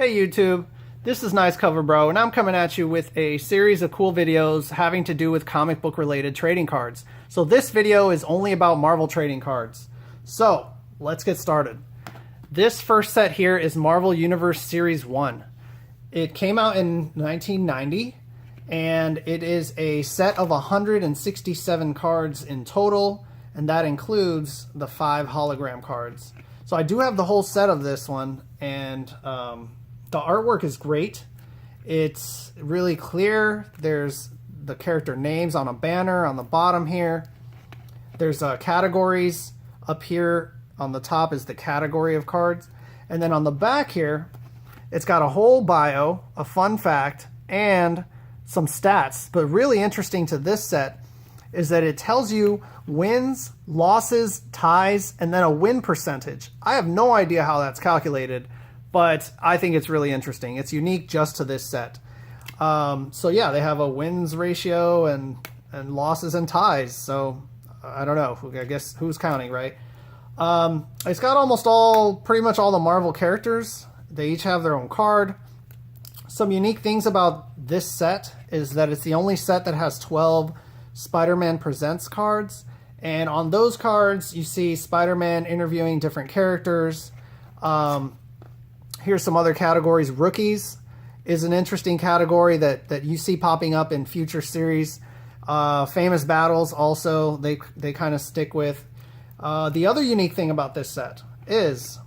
Hey YouTube, this is Nice Cover Bro, and I'm coming at you with a series of cool videos having to do with comic book related trading cards. So this video is only about Marvel trading cards. So let's get started. This first set here is Marvel Universe Series 1. It came out in 1990, and it is a set of 167 cards in total, and that includes the 5 hologram cards. So I do have the whole set of this one, and the artwork is great. It's really clear. There's the character names on a banner on the bottom here. There's categories up here. On the top is the category of cards. And then on the back here, it's got a whole bio, a fun fact, and some stats. But really interesting to this set is that it tells you wins, losses, ties, and then a win percentage. I have no idea how that's calculated, but I think it's really interesting. It's unique just to this set. So yeah, they have a wins ratio and losses and ties. So I don't know. I guess who's counting, right? It's got pretty much all the Marvel characters. They each have their own card. Some unique things about this set is that it's the only set that has 12 Spider-Man Presents cards. And on those cards, you see Spider-Man interviewing different characters. Here's some other categories. Rookies is an interesting category that you see popping up in future series. Famous battles also, they kind of stick with. The other unique thing about this set is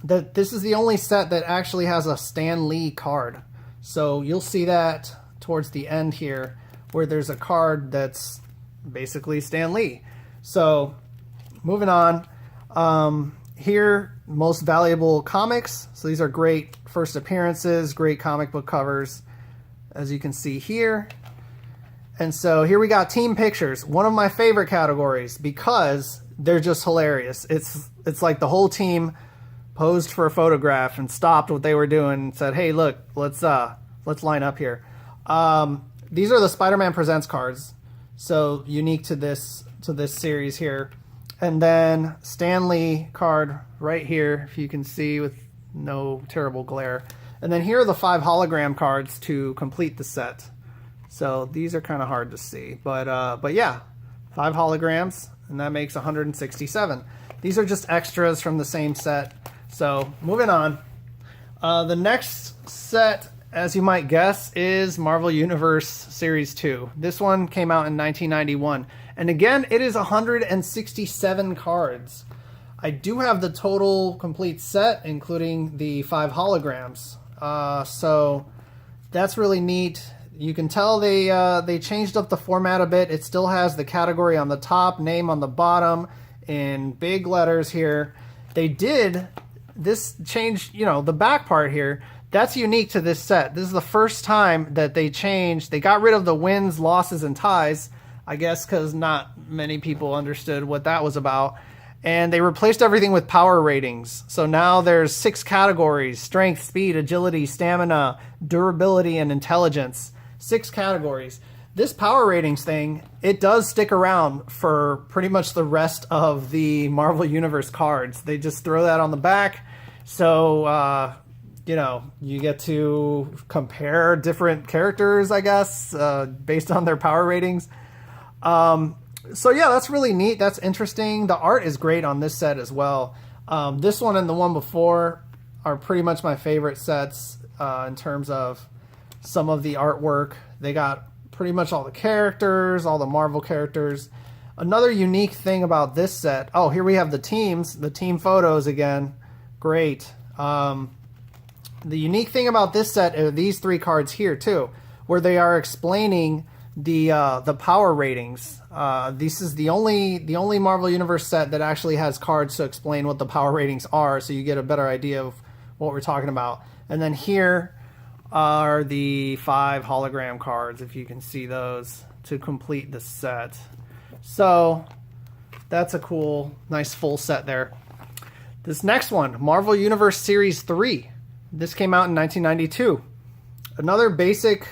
that this is the only set that actually has a Stan Lee card. So you'll see that towards the end here, where there's a card that's basically Stan Lee. So moving on. Here, most valuable comics. So these are great first appearances, great comic book covers, as you can see here. And so here we got team pictures, one of my favorite categories because they're just hilarious. It's like the whole team posed for a photograph and stopped what they were doing and said, "Hey, look, let's line up here." These are the Spider-Man Presents cards, so unique to this series here. And then Stan Lee card right here, if you can see with no terrible glare. And then here are the 5 hologram cards to complete the set. So these are kind of hard to see, but yeah, 5 holograms, and that makes 167. These are just extras from the same set. So moving on, the next set, as you might guess, is Marvel Universe Series 2. This one came out in 1991. And again, it is 167 cards. I do have the total complete set, including the 5 holograms. So that's really neat. You can tell they changed up the format a bit. It still has the category on the top, name on the bottom, in big letters here. They did this change, the back part here. That's unique to this set. This is the first time that they got rid of the wins, losses, and ties, I guess because not many people understood what that was about. And they replaced everything with power ratings. So now there's 6 categories: strength, speed, agility, stamina, durability, and intelligence. 6 categories. This power ratings thing, it does stick around for pretty much the rest of the Marvel Universe cards. They just throw that on the back. So, you get to compare different characters, I guess, based on their power ratings. So yeah, that's really neat. That's interesting. The art is great on this set as well. This one and the one before are pretty much my favorite sets in terms of some of the artwork. They got pretty much all the characters, all the Marvel characters. Another unique thing about this set, oh, here we have the teams, the team photos again. Great. The unique thing about this set are these 3 cards here too, where they are explaining the power ratings. This is the only Marvel Universe set that actually has cards to explain what the power ratings are, so you get a better idea of what we're talking about. And then here are the 5 hologram cards, if you can see those, to complete the set. So that's a cool, nice full set there. This next one, Marvel Universe Series 3. This came out in 1992. Another basic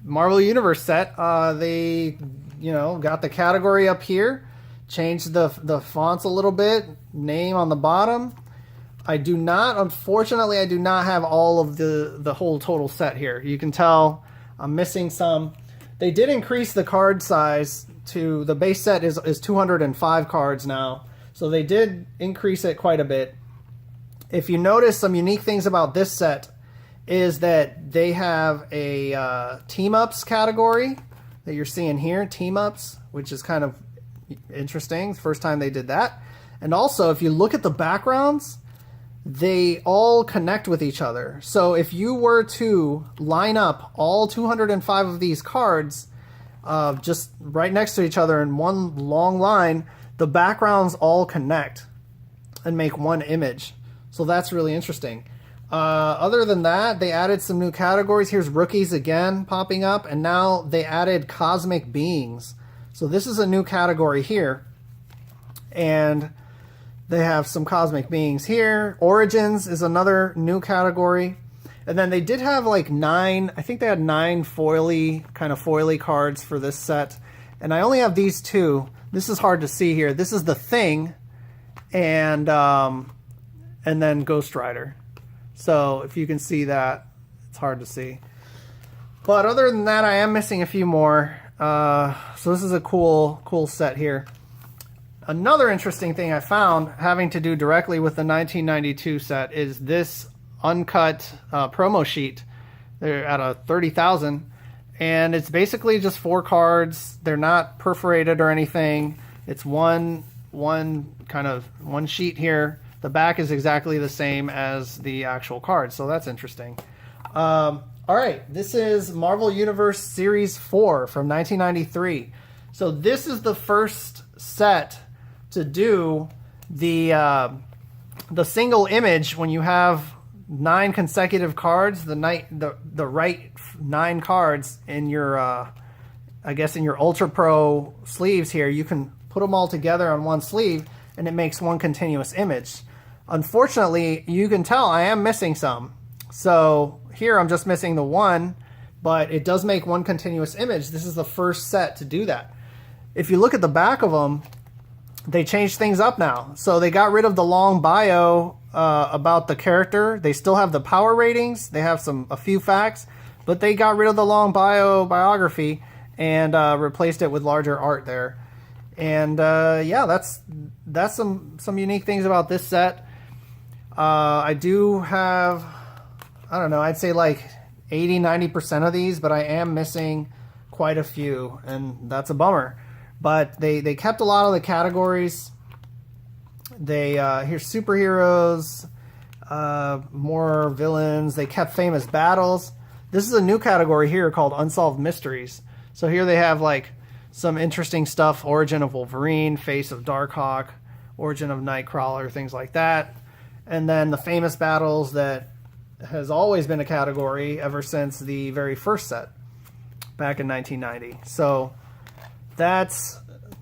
Marvel Universe set. They, got the category up here, changed the fonts a little bit, name on the bottom. I do not, unfortunately, I do not have all of the whole total set here. You can tell I'm missing some. They did increase the card size to, the base set is 205 cards now. So they did increase it quite a bit. If you notice, some unique things about this set is that they have a team-ups category that you're seeing here, team-ups, which is kind of interesting. First time they did that. And also, if you look at the backgrounds, they all connect with each other. So if you were to line up all 205 of these cards just right next to each other in one long line, the backgrounds all connect and make one image. So that's really interesting. Other than that, they added some new categories. Here's rookies again popping up, and now they added cosmic beings. So this is a new category here, and they have some cosmic beings here. Origins is another new category. And then they did have like 9, I think they had 9 foily cards for this set. And I only have these 2. This is hard to see here. This is the Thing and then Ghost Rider. So if you can see that, it's hard to see. But other than that, I am missing a few more. So this is a cool set here. Another interesting thing I found having to do directly with the 1992 set is this uncut promo sheet. They're at a 30,000, and it's basically just 4 cards. They're not perforated or anything. It's one sheet here. The back is exactly the same as the actual card, so that's interesting. All right, this is Marvel Universe Series 4 from 1993. So this is the first set to do the single image when you have 9 consecutive cards, the right 9 cards in your I guess in your Ultra Pro sleeves here. You can put them all together on one sleeve and it makes one continuous image. Unfortunately, you can tell I am missing some. So here I'm just missing the 1, but it does make one continuous image. This is the first set to do that. If you look at the back of them, they changed things up now. So they got rid of the long bio about the character. They still have the power ratings. They have a few facts, but they got rid of the long biography and replaced it with larger art there. And yeah, that's some unique things about this set. I do have, I don't know, I'd say like 80-90% of these, but I am missing quite a few, and that's a bummer. But they kept a lot of the categories. Here's superheroes, more villains. They kept famous battles. This is a new category here called Unsolved Mysteries. So here they have like some interesting stuff: Origin of Wolverine, Face of Darkhawk, Origin of Nightcrawler, things like that. And then the famous battles that has always been a category ever since the very first set back in 1990. So that's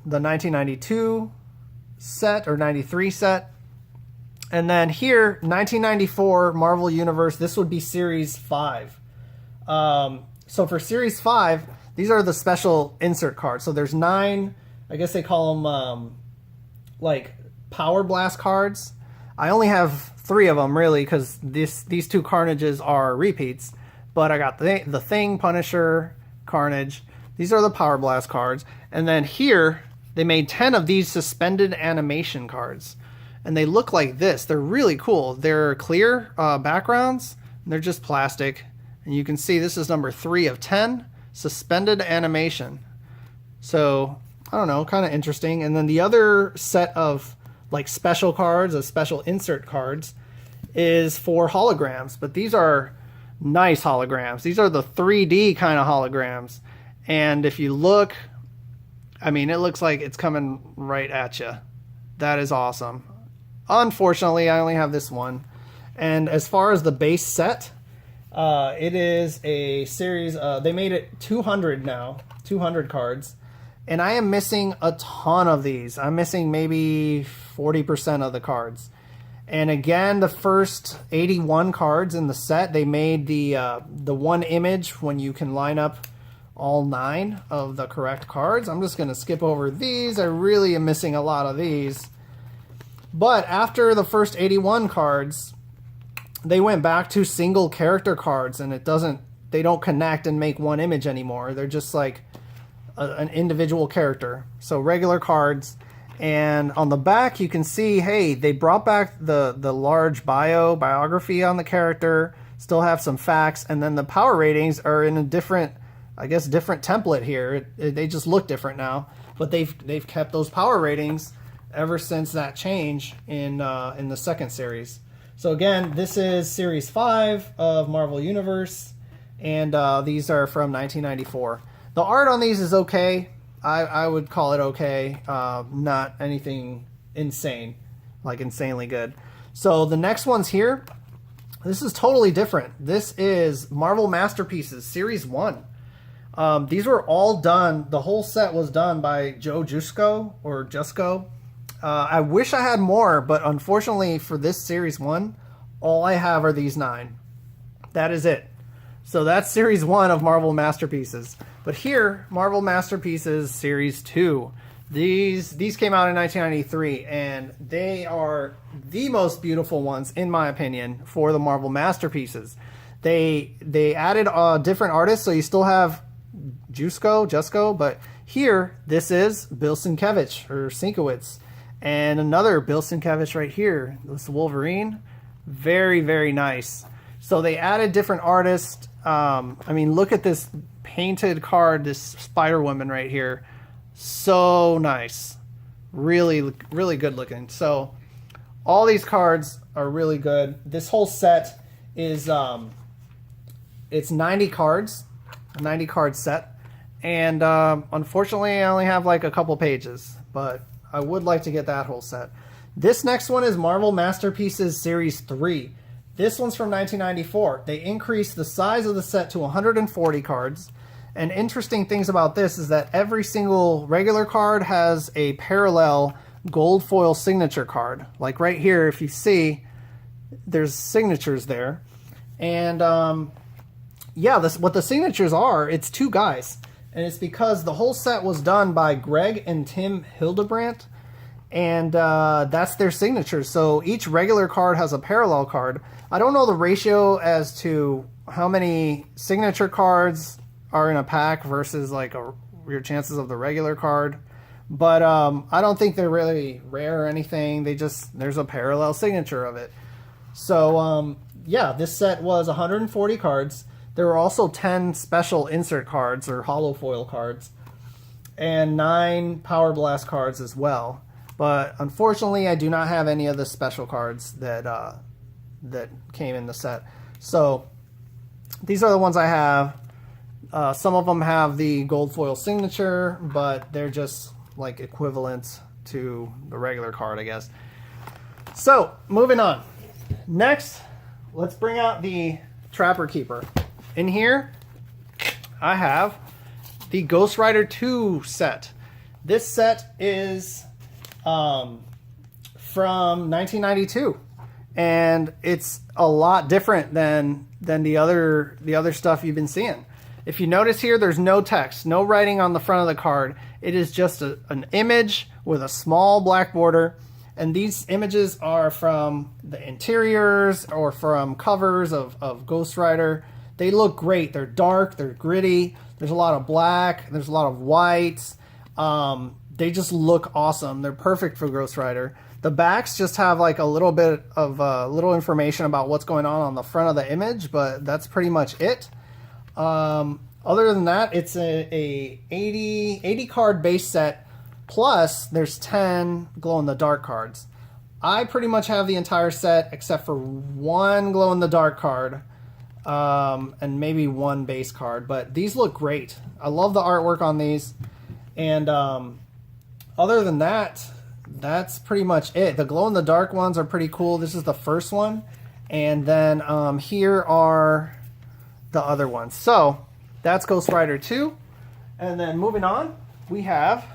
the 1992 set, or 93 set. And then here, 1994 Marvel Universe, this would be Series 5. So for Series 5, these are the special insert cards. So there's 9, I guess they call them like Power Blast cards. I only have 3 of them really, because these 2 Carnages are repeats. But I got the Thing, Punisher, Carnage. These are the Power Blast cards. And then here, they made 10 of these suspended animation cards. And they look like this. They're really cool. They're clear backgrounds. And they're just plastic. And you can see this is number 3 of 10. Suspended animation. So, I don't know, kind of interesting. And then the other set of like special cards, special insert cards, is for holograms. But these are nice holograms. These are the 3D kind of holograms. And if you look, I mean, it looks like it's coming right at you. That is awesome. Unfortunately, I only have this one. And as far as the base set, it is a series. They made it 200 now, 200 cards. And I am missing a ton of these. I'm missing maybe 40% of the cards. And again, the first 81 cards in the set, they made the one image when you can line up all 9 of the correct cards. I'm just going to skip over these. I really am missing a lot of these. But after the first 81 cards, they went back to single character cards, and they don't connect and make one image anymore. They're just like an individual character. So regular cards. And on the back, you can see, hey, they brought back the large biography on the character, still have some facts, and then the power ratings are in a different template here. They just look different now, but they've kept those power ratings ever since that change in the second series. So again, this is Series 5 of Marvel Universe, and these are from 1994. The art on these is okay. I would call it okay. Not anything insane, like insanely good. So the next one's here. This is totally different. This is Marvel Masterpieces Series 1. These were all done. The whole set was done by Joe Jusko. I wish I had more, but unfortunately for this Series 1, all I have are these 9. That is it. So that's Series 1 of Marvel Masterpieces. But here, Marvel Masterpieces Series 2. These came out in 1993, and they are the most beautiful ones, in my opinion, for the Marvel Masterpieces. They added different artists, so you still have Jusko, but here, this is Bill Sienkiewicz, and another Bill Sienkiewicz right here. This is Wolverine. Very, very nice. So they added different artists. I mean, look at this painted card, this Spider-Woman right here. So nice. Really, really good looking. So all these cards are really good. This whole set is, it's 90 cards, a 90 card set. And unfortunately, I only have like a couple pages, but I would like to get that whole set. This next one is Marvel Masterpieces Series 3. This one's from 1994. They increased the size of the set to 140 cards. And interesting things about this is that every single regular card has a parallel gold foil signature card. Like right here, if you see, there's signatures there. And yeah, what the signatures are, it's 2 guys. And it's because the whole set was done by Greg and Tim Hildebrandt. And that's their signatures. So each regular card has a parallel card. I don't know the ratio as to how many signature cards are in a pack versus like your chances of the regular card. But I don't think they're really rare or anything. There's a parallel signature of it. So yeah, this set was 140 cards. There were also 10 special insert cards or hollow foil cards and 9 Power Blast cards as well. But unfortunately, I do not have any of the special cards that came in the set. So these are the ones I have. Some of them have the gold foil signature, but they're just like equivalent to the regular card, I guess. So moving on. Next, let's bring out the Trapper Keeper. In here, I have the Ghost Rider 2 set. This set is from 1992, and it's a lot different than the other stuff you've been seeing. If you notice here, there's no text, no writing on the front of the card. It is just an image with a small black border, and these images are from the interiors or from covers of Ghost Rider. They look great. They're dark, they're gritty, there's a lot of black, there's a lot of whites. They just look awesome. They're perfect for Ghost Rider. The backs just have like a little bit of little information about what's going on the front of the image, but that's pretty much it. Other than that, it's a 80 card base set, plus there's 10 glow-in-the-dark cards. I pretty much have the entire set except for 1 glow-in-the-dark card, and maybe 1 base card, but these look great. I love the artwork on these, and other than that, that's pretty much it. The glow-in-the-dark ones are pretty cool. This is the first one, and then here are the other ones. So that's Ghost Rider 2, and then moving on, we have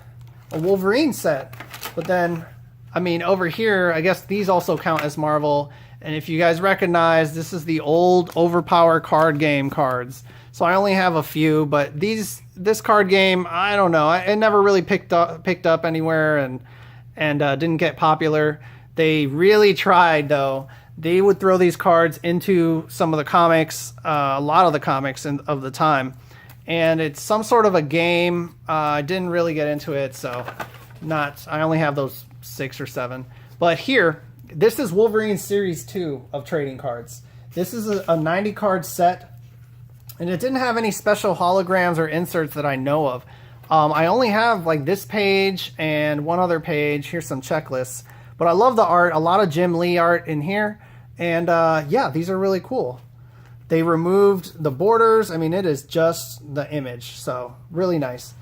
a Wolverine set. But then, I mean, over here, I guess these also count as Marvel. And if you guys recognize, this is the old Overpower card game cards. So I only have a few, but this card game, I don't know. It never really picked up anywhere and didn't get popular. They really tried, though. They would throw these cards into some of the comics, a lot of the comics of the time. And it's some sort of a game. I didn't really get into it, so I only have those 6 or 7. But here, this is Wolverine Series 2 of trading cards. This is a 90 card set, and it didn't have any special holograms or inserts that I know of. I only have like this page and one other page. Here's some checklists. But I love the art, a lot of Jim Lee art in here. And yeah, these are really cool. They removed the borders. I mean, it is just the image. So really nice.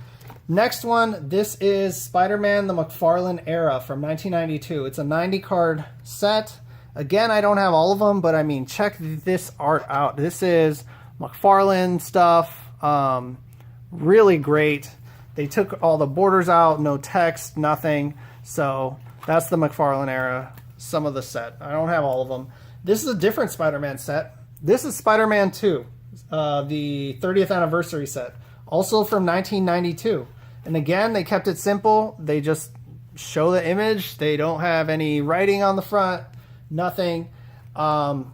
Next one, this is Spider-Man the McFarlane Era from 1992. It's a 90 card set. Again, I don't have all of them, but I mean, check this art out. This is McFarlane stuff. Really great. They took all the borders out, no text, nothing. So that's the McFarlane Era, some of the set. I don't have all of them. This is a different Spider-Man set. This is Spider-Man 2, the 30th anniversary set, also from 1992. And again, they kept it simple. They just show the image. They don't have any writing on the front, nothing. And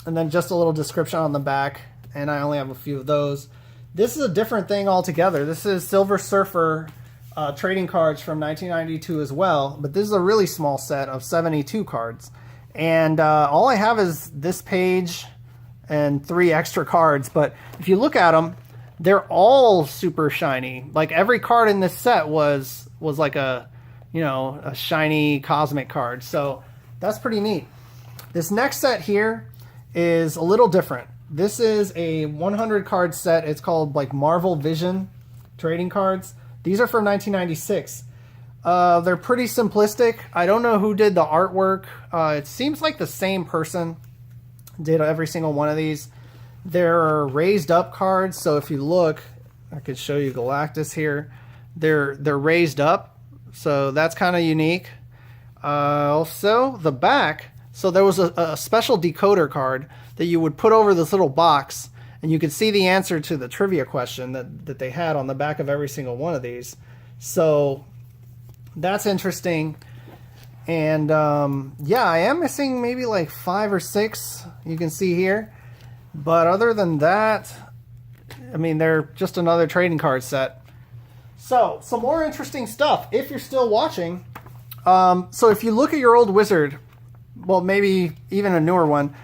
then just a little description on the back. And I only have a few of those. This is a different thing altogether. This is Silver Surfer trading cards from 1992 as well. But this is a really small set of 72 cards. And all I have is this page and 3 extra cards. But if you look at them, they're all super shiny. Like every card in this set was like a shiny cosmic card. So that's pretty neat. This next set here is a little different. This is a 100 card set. It's called like Marvel Vision trading cards. These are from 1996. They're pretty simplistic. I don't know who did the artwork. It seems like the same person did every single one of these. They're raised up cards, so if you look, I could show you Galactus here. They're raised up, so that's kind of unique. Also, the back, so there was a special decoder card that you would put over this little box, and you could see the answer to the trivia question that they had on the back of every single one of these. So that's interesting. And yeah, I am missing maybe like 5 or 6 you can see here. But other than that, I mean, they're just another trading card set. So, some more interesting stuff, if you're still watching. So if you look at your old Wizard, well, maybe even a newer one,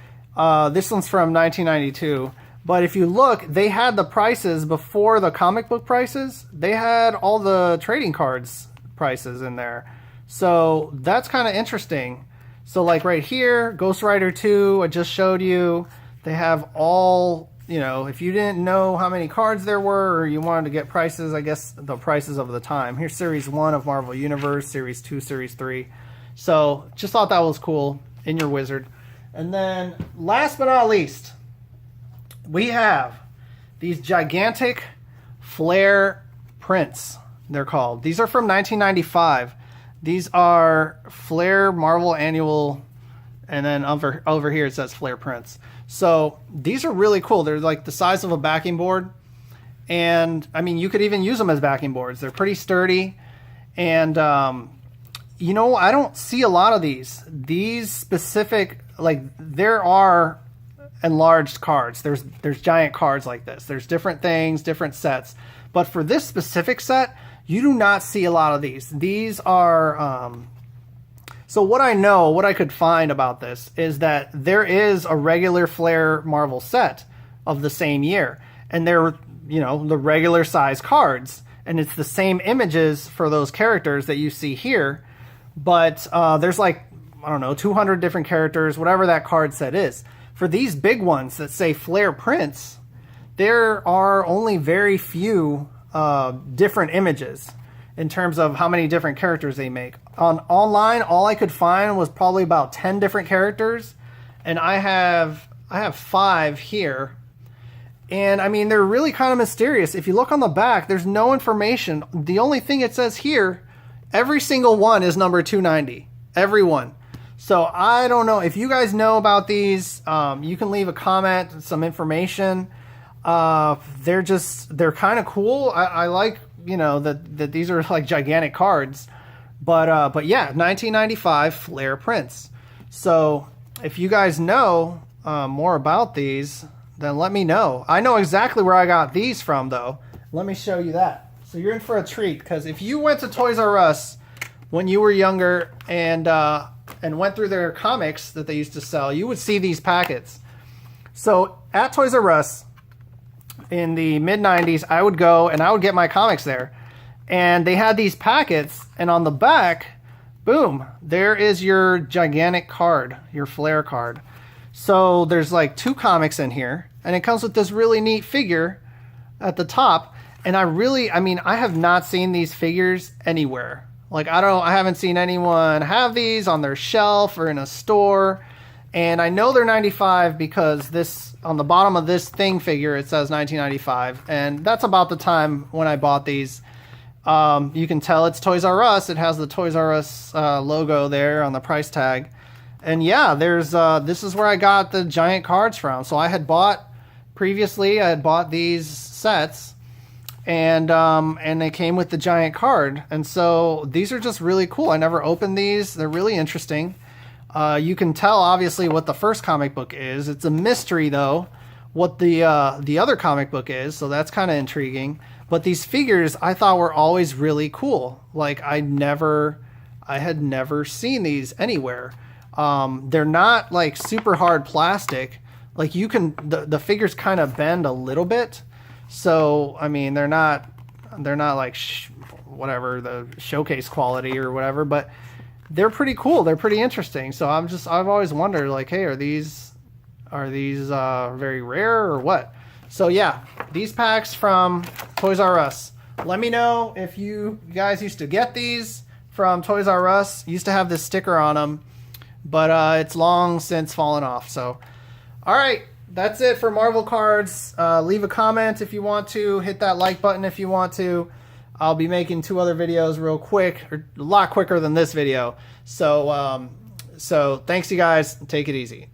this one's from 1992. But if you look, they had the prices before the comic book prices. They had all the trading cards prices in there. So that's kind of interesting. So like right here, Ghost Rider 2, I just showed you. They have all, if you didn't know how many cards there were or you wanted to get prices, I guess the prices of the time. Here's Series 1 of Marvel Universe, Series 2, Series 3. So just thought that was cool in your Wizard. And then last but not least, we have these gigantic Flair prints, they're called. These are from 1995. These are Flair Marvel Annual, and then over here it says Flair prints. So these are really cool. They're like the size of a backing board. And I mean, you could even use them as backing boards. They're pretty sturdy. And, I don't see a lot of these. These specific, like there are enlarged cards. There's giant cards like this. There's different things, different sets. But for this specific set, you do not see a lot of these. These are... So what I could find about this is that there is a regular Flair Marvel set of the same year. And they're, the regular size cards. And it's the same images for those characters that you see here. But there's like, 200 different characters, whatever that card set is. For these big ones that say Flair prints, there are only very few different images in terms of how many different characters they make. Online, all I could find was probably about 10 different characters, and I have 5 here. And I mean, they're really kind of mysterious. If you look on the back, there's no information. The only thing it says here, every single one is number 290. Every one. So I don't know. If you guys know about these, you can leave a comment, some information. They're kind of cool. I like, that these are like gigantic cards. But yeah, 1995 Flair prints. So if you guys know more about these, then let me know. I know exactly where I got these from, though. Let me show you that. So you're in for a treat, because if you went to Toys R Us when you were younger and went through their comics that they used to sell, you would see these packets. So at Toys R Us in the mid-90s, I would go and I would get my comics there. And they had these packets, and on the back, boom, there is your gigantic card, your Flair card. So there's like 2 comics in here, and it comes with this really neat figure at the top. And I mean, I have not seen these figures anywhere. Like, I haven't seen anyone have these on their shelf or in a store. And I know they're 95 because this, on the bottom of this thing figure, it says 1995. And that's about the time when I bought these. You can tell it's Toys R Us. It has the Toys R Us logo there on the price tag. And yeah, this is where I got the giant cards from. So I had bought these sets, and they came with the giant card. And so these are just really cool. I never opened these. They're really interesting. You can tell obviously what the first comic book is. It's a mystery though, what the other comic book is. So that's kind of intriguing. But these figures I thought were always really cool. Like I had never seen these anywhere. They're not like super hard plastic. Like the figures kind of bend a little bit. So, I mean, they're not like whatever, the showcase quality or whatever, but they're pretty cool. They're pretty interesting. So I've always wondered, like, hey, are these very rare or what? So yeah, these packs from Toys R Us. Let me know if you guys used to get these from Toys R Us. Used to have this sticker on them, but it's long since fallen off. So, all right. That's it for Marvel cards. Leave a comment if you want to. Hit that like button if you want to. I'll be making 2 other videos real quick, or a lot quicker than this video. So thanks you guys. Take it easy.